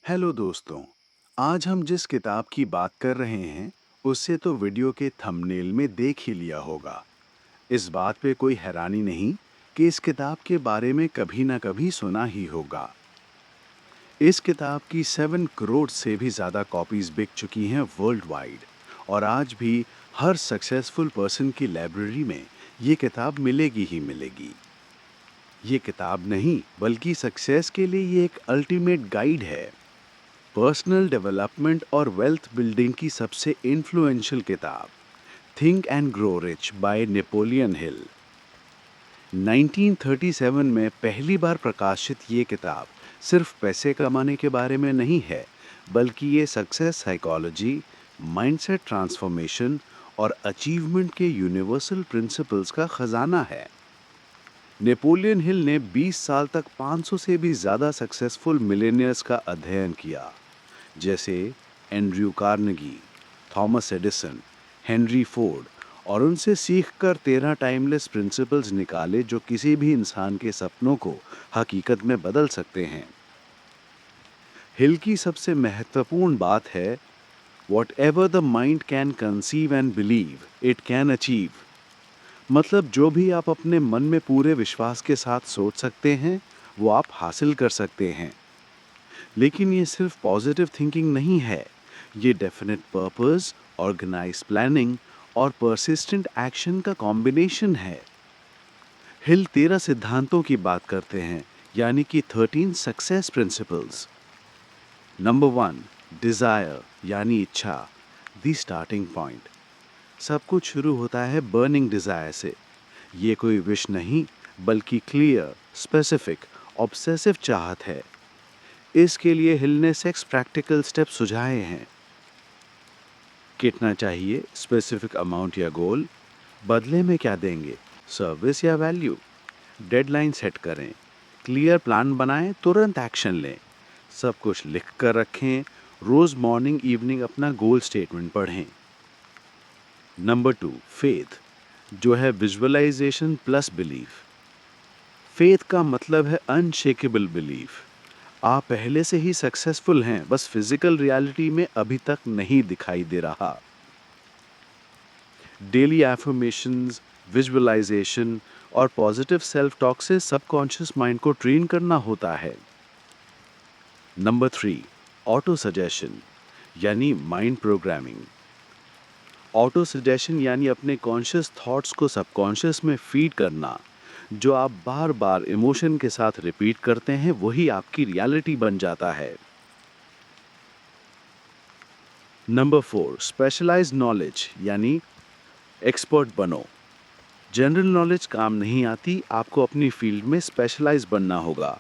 Hello दोस्तों। आज हम जिस किताब की बात कर रहे हैं उससे तो वीडियो के थंबनेल में देख ही लिया होगा। इस बात पे कोई हैरानी नहीं कि इस किताब के बारे में कभी ना कभी सुना ही होगा। इस किताब की 7 करोड़ से भी ज़्यादा कॉपीज बिक चुकी हैं वर्ल्ड वाइड, और आज भी हर सक्सेसफुल पर्सन की लाइब्रेरी में ये किताब मिलेगी ही मिलेगी। ये किताब नहीं बल्कि सक्सेस के लिए ये एक अल्टीमेट गाइड है। पर्सनल डेवलपमेंट और वेल्थ बिल्डिंग की सबसे इन्फ्लुएंशियल किताब think and grow rich by Napoleon Hill 1937 में पहली बार प्रकाशित ये किताब सिर्फ पैसे कमाने के बारे में नहीं है, बल्कि ये सक्सेस साइकोलॉजी, माइंडसेट ट्रांसफॉर्मेशन और अचीवमेंट के यूनिवर्सल प्रिंसिपल्स का खजाना है। नेपोलियन हिल ने 20 साल तक 500 से भी ज़्यादा सक्सेसफुल मिलेनियर्स का अध्ययन किया, जैसे Andrew Carnegie, Thomas Edison, Henry Ford, और उनसे सीखकर 13 टाइमलेस प्रिंसिपल्स निकाले जो किसी भी इंसान के सपनों को हकीकत में बदल सकते हैं। हिल की सबसे महत्वपूर्ण बात है, what ever the mind can conceive and believe it can achieve. मतलब जो भी आप अपने मन में पूरे विश्वास के साथ सोच सकते हैं वो आप हासिल कर सकते हैं। लेकिन ये सिर्फ पॉजिटिव थिंकिंग नहीं है, ये डेफिनेट पर्पस, ऑर्गेनाइज प्लानिंग और परसिस्टेंट एक्शन का कॉम्बिनेशन है। हिल 13 सिद्धांतों की बात करते हैं, यानी कि 13 सक्सेस प्रिंसिपल्स। नंबर 1, डिजायर यानी इच्छा, द स्टार्टिंग पॉइंट। सब कुछ शुरू होता है बर्निंग डिजायर से। ये कोई विश नहीं, बल्कि क्लियर, स्पेसिफिक, ऑब्सेसिव चाहत है। इसके लिए हिल ने 6 प्रैक्टिकल स्टेप सुझाए हैं। कितना चाहिए, स्पेसिफिक अमाउंट या गोल। बदले में क्या देंगे, सर्विस या वैल्यू। डेडलाइन सेट करें, क्लियर प्लान बनाएं, तुरंत एक्शन लें। सब कुछ लिख कर रखें, रोज मॉर्निंग इवनिंग अपना गोल स्टेटमेंट पढ़ें। नंबर 2, फेथ, जो है विजुअलाइजेशन प्लस बिलीफ। फेथ का मतलब है अनशेकेबल बिलीफ। आप पहले से ही सक्सेसफुल हैं, बस फिजिकल रियलिटी में अभी तक नहीं दिखाई दे रहा। डेली एफर्मेशंस, विजुअलाइजेशन और पॉजिटिव सेल्फ टॉक से सबकॉन्शियस माइंड को ट्रेन करना होता है। नंबर 3, ऑटो सजेशन यानी माइंड प्रोग्रामिंग। ऑटो सजेशन यानी अपने कॉन्शियस थॉट्स को सबकॉन्शियस में फीड करना। जो आप बार बार इमोशन के साथ रिपीट करते हैं वही आपकी रियलिटी बन जाता है। नंबर 4, स्पेशलाइज्ड नॉलेज यानी एक्सपर्ट बनो। जनरल नॉलेज काम नहीं आती, आपको अपनी फील्ड में स्पेशलाइज बनना होगा।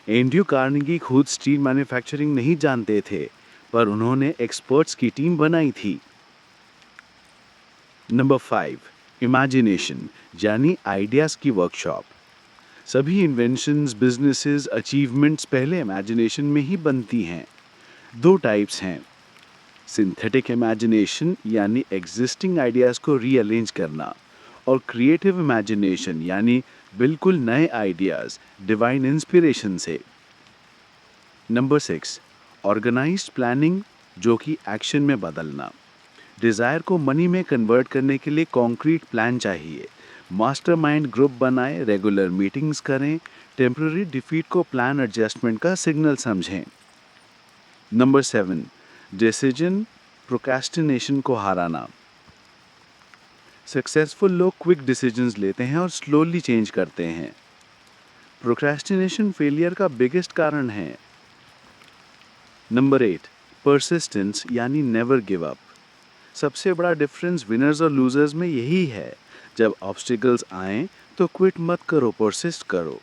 एंड्रयू कार्नेगी खुद स्टील मैन्युफैक्चरिंग नहीं जानते थे, पर उन्होंने एक्सपर्ट्स की टीम बनाई थी। नंबर 5, इमेजिनेशन यानी आइडियाज की वर्कशॉप। सभी इन्वेंशंस, बिजनेसेस, अचीवमेंट्स पहले इमेजिनेशन में ही बनती हैं। दो टाइप्स हैं, सिंथेटिक इमेजिनेशन यानी एग्जिस्टिंग आइडियाज को रीअरेंज करना, और क्रिएटिव इमेजिनेशन यानी बिल्कुल नए आइडियाज डिवाइन इंस्पिरेशन से। नंबर 6, ऑर्गेनाइज्ड प्लानिंग, जो कि एक्शन में बदलना। डिज़ायर को मनी में कन्वर्ट करने के लिए कॉन्क्रीट प्लान चाहिए। मास्टरमाइंड ग्रुप बनाएं, रेगुलर मीटिंग्स करें, टेम्पररी डिफीट को प्लान एडजस्टमेंट का सिग्नल समझें। नंबर 7, डिसीजन प्रोक्रेस्टिनेशन को हराना। सक्सेसफुल लोग क्विक डिसीजंस लेते हैं और स्लोली चेंज करते हैं। प्रोक्रेस्टिनेशन फेलियर का बिगेस्ट कारण है। नंबर 8, परसिस्टेंस यानी नेवर गिव अप। सबसे बड़ा डिफरेंस विनर्स और लूजर्स में यही है। जब ऑब्स्टिकल्स आएं तो क्विट मत करो, परसिस्ट करो।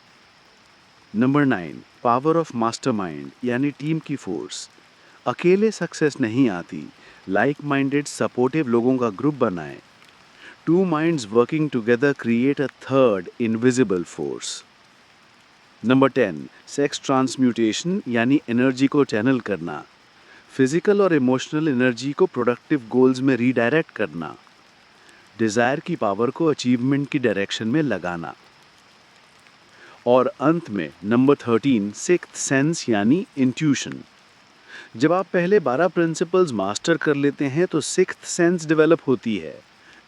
नंबर 9, पावर ऑफ मास्टरमाइंड यानी टीम की फोर्स। अकेले सक्सेस नहीं आती, लाइक माइंडेड सपोर्टिव लोगों का ग्रुप बनाएं। Two minds working together create a third invisible force. Number 10, sex transmutation यानी एनर्जी को चैनल करना। फिजिकल और इमोशनल एनर्जी को प्रोडक्टिव गोल्स में रीडायरेक्ट करना। डिज़ायर की पावर को अचीवमेंट की डायरेक्शन में लगाना। और अंत में नंबर 13, सिक्स्थ सेंस यानी इंट्यूशन। जब आप पहले 12 प्रिंसिपल्स मास्टर कर लेते हैं तो सिक्स्थ सेंस डेवलप होती है।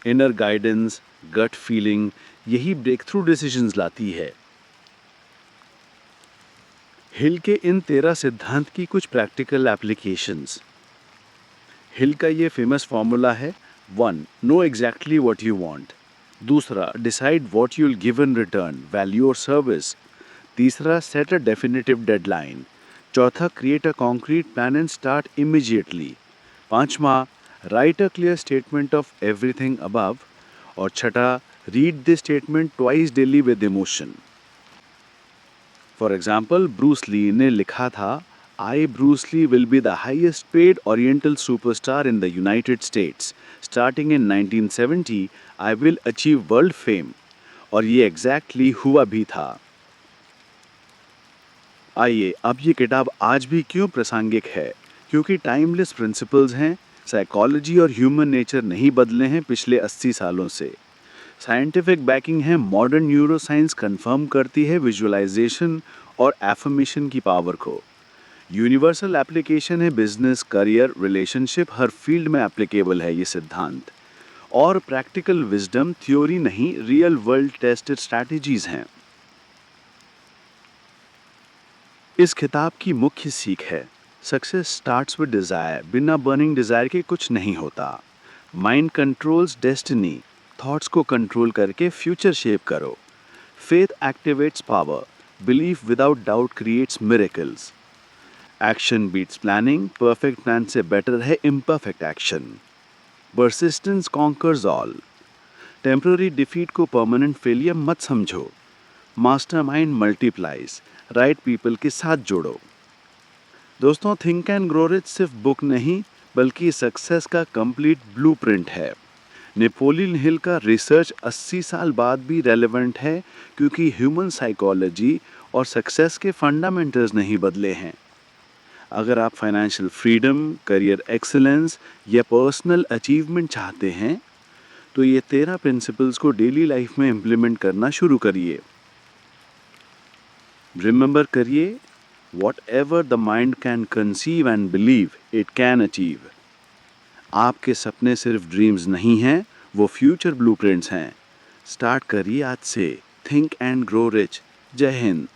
इनर गाइडेंस, गट फीलिंग, यही ब्रेक थ्रू डिसीजंस लाती है। हिल के इन 13 सिद्धांत की कुछ प्रैक्टिकल एप्लीकेशंस। हिल का ये फेमस फॉर्मूला है, 1. Know exactly what you want. दूसरा, decide what you will give in return, value और सर्विस। तीसरा, सेट अ डेफिनेटिव डेडलाइन। चौथा, create a concrete plan and start immediately. पांचवा, write a clear statement of everything above. और छठा, read this statement twice daily with emotion. For example, Bruce Lee ने लिखा था, I Bruce Lee will be the highest paid oriental superstar in the United states. Starting in 1970 I will achieve world fame. और ये exactly हुआ भी था। आइए, अब ये किताब आज भी क्यों प्रासंगिक है? क्योंकि टाइमलेस प्रिंसिपल्स हैं। साइकोलॉजी और ह्यूमन नेचर नहीं बदले हैं पिछले 80 सालों से। साइंटिफिक बैकिंग है, मॉडर्न न्यूरोसाइंस कंफर्म करती है विजुअलाइजेशन और एफर्मेशन की पावर को। यूनिवर्सल एप्लीकेशन है, बिजनेस, करियर, रिलेशनशिप, हर फील्ड में एप्लीकेबल है ये सिद्धांत। और प्रैक्टिकल विजडम थ्योरी नहीं, रियल वर्ल्ड टेस्टेड स्ट्रैटेजीज हैं। इस किताब की मुख्य सीख है, सक्सेस स्टार्ट्स विद डिजायर। बिना बर्निंग डिजायर के कुछ नहीं होता। Mind controls destiny. थॉट्स को कंट्रोल करके फ्यूचर शेप करो। Faith activates power. Belief without doubt creates miracles. Action beats planning. Perfect plan से बेटर है imperfect action. Persistence conquers all. Temporary defeat को परमानेंट फेलियर मत समझो। Mastermind multiplies. राइट पीपल के साथ जोड़ो। दोस्तों, थिंक एंड ग्रो रिच सिर्फ बुक नहीं, बल्कि सक्सेस का कंप्लीट ब्लूप्रिंट है। नेपोलियन हिल का रिसर्च 80 साल बाद भी रेलेवेंट है, क्योंकि ह्यूमन साइकोलॉजी और सक्सेस के फंडामेंटल्स नहीं बदले हैं। अगर आप फाइनेंशियल फ्रीडम, करियर एक्सीलेंस या पर्सनल अचीवमेंट चाहते हैं, तो ये 13 प्रिंसिपल्स को डेली लाइफ में इम्प्लीमेंट करना शुरू करिए। रिमेंबर करिए, whatever the mind can conceive and believe, it can achieve। आपके सपने सिर्फ ड्रीम्स नहीं हैं, वो फ्यूचर ब्लूप्रिंट्स हैं। स्टार्ट करिए आज से। Think and grow rich. जय हिंद।